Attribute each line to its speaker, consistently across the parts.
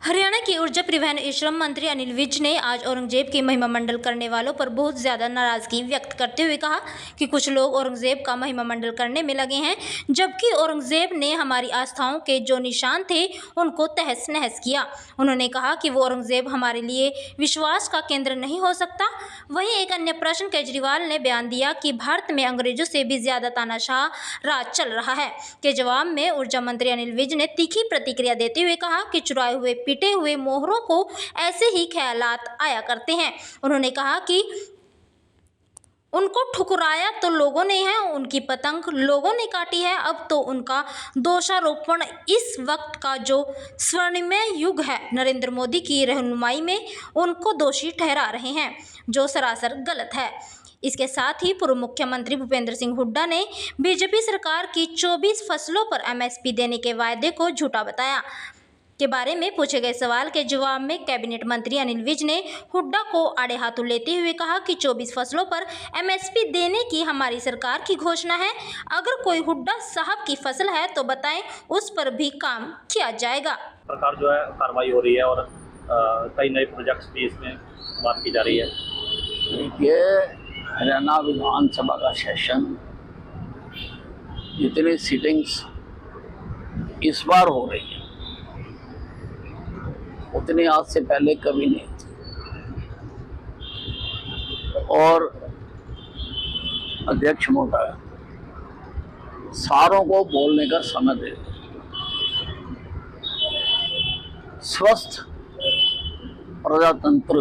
Speaker 1: हरियाणा के ऊर्जा परिवहन एवं श्रम मंत्री अनिल विज ने आज औरंगजेब की महिमा मंडल करने वालों पर बहुत ज्यादा नाराजगी व्यक्त करते हुए कहा कि कुछ लोग औरंगजेब का महिमा मंडल करने में लगे हैं, जबकि औरंगजेब ने हमारी आस्थाओं के जो निशान थे उनको तहस नहस किया। उन्होंने कहा कि वो औरंगजेब हमारे लिए विश्वास का केंद्र नहीं हो सकता। वहीं एक अन्य प्रश्न केजरीवाल ने बयान दिया कि भारत में अंग्रेजों से भी ज्यादा तानाशाह राज चल रहा है के जवाब में ऊर्जा मंत्री अनिल विज ने तीखी प्रतिक्रिया देते हुए कहा कि चुराए हुए पिटे हुए मोहरों को ऐसे ही ख्यालात आया करते हैं। उन्होंने कहा कि उनको ठुकराया तो लोगों ने है, उनकी पतंग लोगों ने काटी है। अब तो उनका दोषारोपण इस वक्त का जो स्वर्णिमय युग है नरेंद्र मोदी की रहनुमाई में उनको दोषी ठहरा रहे हैं, जो सरासर गलत है। इसके साथ ही पूर्व मुख्यमंत्री भूपेंद्र सिंह हुड्डा ने बीजेपी सरकार की 24 फसलों पर एमएसपी देने के वायदे को झूठा बताया के बारे में पूछे गए सवाल के जवाब में कैबिनेट मंत्री अनिल विज ने हुड्डा को आड़े हाथों लेते हुए कहा कि 24 फसलों पर एमएसपी देने की हमारी सरकार की घोषणा है। अगर कोई हुड्डा साहब की फसल है तो बताएं, उस पर भी काम किया जाएगा।
Speaker 2: सरकार जो है कार्रवाई हो रही है और कई नए प्रोजेक्ट्स भी इसमें बात की जा रही है।
Speaker 3: ये हरियाणा विधानसभा का सेशन जितनी सीटिंग्स इस बार हो रही है उतनी आज से पहले कभी नहीं थी, और अध्यक्ष महोदय सारों को बोलने का समय दे। स्वस्थ प्रजातंत्र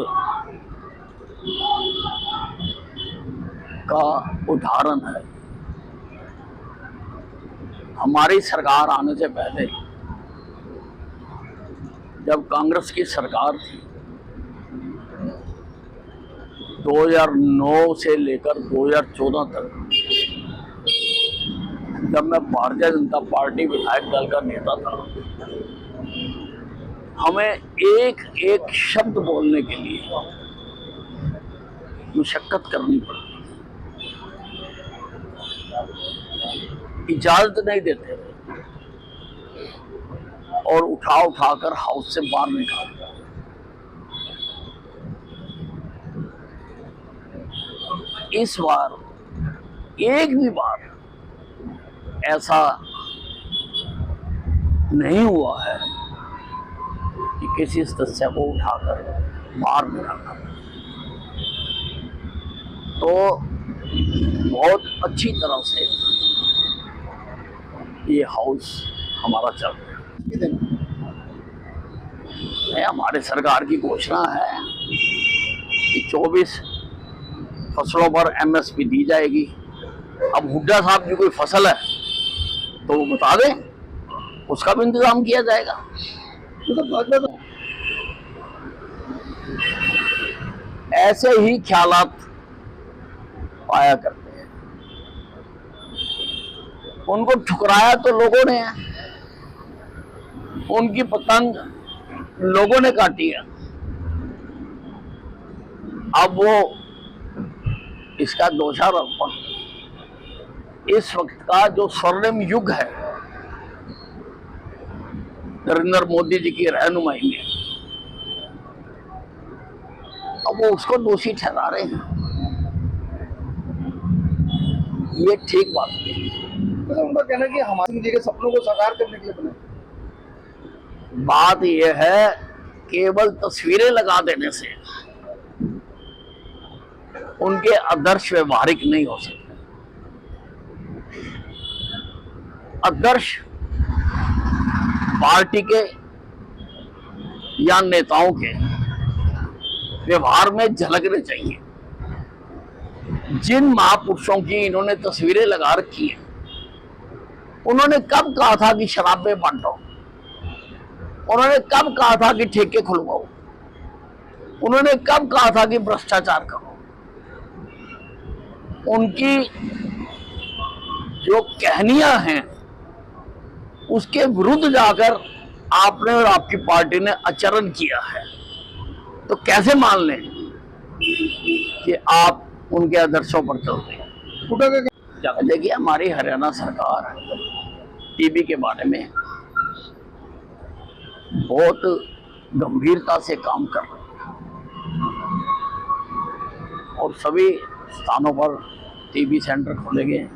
Speaker 3: का उदाहरण है। हमारी सरकार आने से पहले जब कांग्रेस की सरकार थी 2009 से लेकर 2014 तक, जब मैं भारतीय जनता पार्टी विधायक दल का नेता था, हमें एक एक शब्द बोलने के लिए मुशक्कत करनी पड़ती, इजाजत नहीं देते और उठाकर हाउस से बाहर निकालते। इस बार एक भी बार ऐसा नहीं हुआ है कि किसी सदस्य को उठाकर बाहर निकालना। तो बहुत अच्छी तरह से ये हाउस हमारा चल रहा है। हमारे सरकार की घोषणा है कि 24 फसलों पर एमएसपी दी जाएगी। अब हुड्डा साहब की कोई फसल है तो वो बता दें, उसका भी इंतजाम किया जाएगा। ऐसे ही ख्यालात पाया करते हैं। उनको ठुकराया तो लोगों ने है, उनकी पतंग लोगों ने काटी है। अब वो इसका दोषारोपण इस वक्त का जो स्वर्णिम युग है नरेंद्र मोदी जी की रहनुमाई में, अब वो उसको दोषी ठहरा रहे हैं। ये ठीक बात नहीं।
Speaker 4: उनका कहना है कि हमारे जी के सपनों को साकार करने के लिए बने।
Speaker 3: बात यह है, केवल तस्वीरें लगा देने से उनके आदर्श व्यवहारिक नहीं हो सकते। आदर्श पार्टी के या नेताओं के व्यवहार में झलकने चाहिए। जिन महापुरुषों की इन्होंने तस्वीरें लगा रखी हैं, उन्होंने कब कहा था कि शराबें बांटो? उन्होंने कब कहा था कि ठेके खुलवाओ? उन्होंने कब कहा था कि भ्रष्टाचार करो? उनकी जो कहानियां हैं उसके विरुद्ध जाकर आपने और आपकी पार्टी ने आचरण किया है, तो कैसे मान लें कि आप उनके आदर्शों पर चलते हैं? देखिए, हमारी हरियाणा सरकार टीबी के बारे में बहुत गंभीरता से काम कर रहे हैं और सभी स्थानों पर टीबी सेंटर खोले गए हैं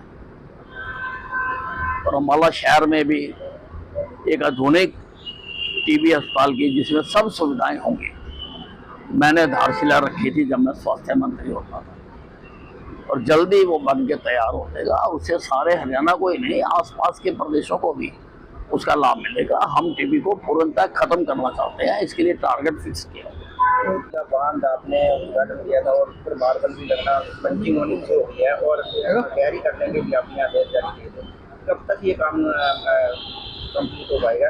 Speaker 3: और अम्बाला शहर में भी एक आधुनिक टीबी अस्पताल की जिसमें सब सुविधाएं होंगी मैंने आधारशिला रखी थी जब मैं स्वास्थ्य मंत्री होता था और जल्दी वो बन के तैयार हो जाएगा। उससे सारे हरियाणा को ही नहीं आसपास के प्रदेशों को भी उसका लाभ मिलेगा। हम टीबी को पूर्णतः खत्म करना चाहते हैं, इसके लिए टारगेट फिक्स किया।
Speaker 4: बांध आपने उद्घाटन किया था और फिर मार्बल भी लगना पंचिंग होनी शुरू हो गया है और तैयारी करने के लिए आपने आदेश जारी किए थे। कब तक ये काम कंप्लीट हो पाएगा?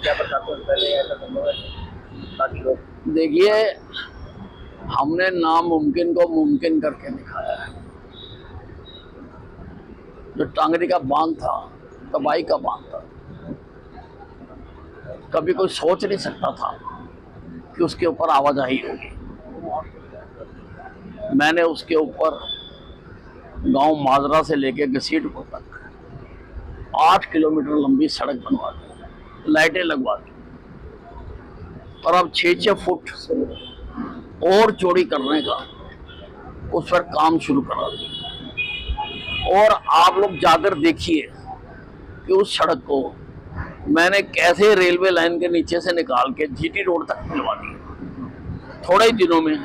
Speaker 4: क्या प्रशासन से पहले ऐसा संभव है ताकि लोग
Speaker 3: देखिए, हमने नामुमकिन को मुमकिन करके दिखाया है। जो टांगरी का बांध था, तबाही का बांध था, कभी कोई सोच नहीं सकता था कि उसके ऊपर आवाजाही होगी। मैंने उसके ऊपर गांव माजरा से लेके घसीटपुर तक 8 किलोमीटर लंबी सड़क बनवा दी, लाइटें लगवा दी और अब 6-6 फुट और चौड़ी करने का उस पर काम शुरू करा दिया। और आप लोग जाकर देखिए कि उस सड़क को मैंने कैसे रेलवे लाइन के नीचे से निकाल के जीटी रोड तक मिलवा दिया। थोड़े ही दिनों में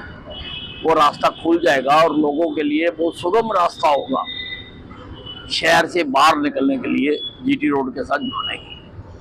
Speaker 3: वो रास्ता खुल जाएगा और लोगों के लिए वो सुगम रास्ता होगा शहर से बाहर निकलने के लिए जीटी रोड के साथ जुड़ने की।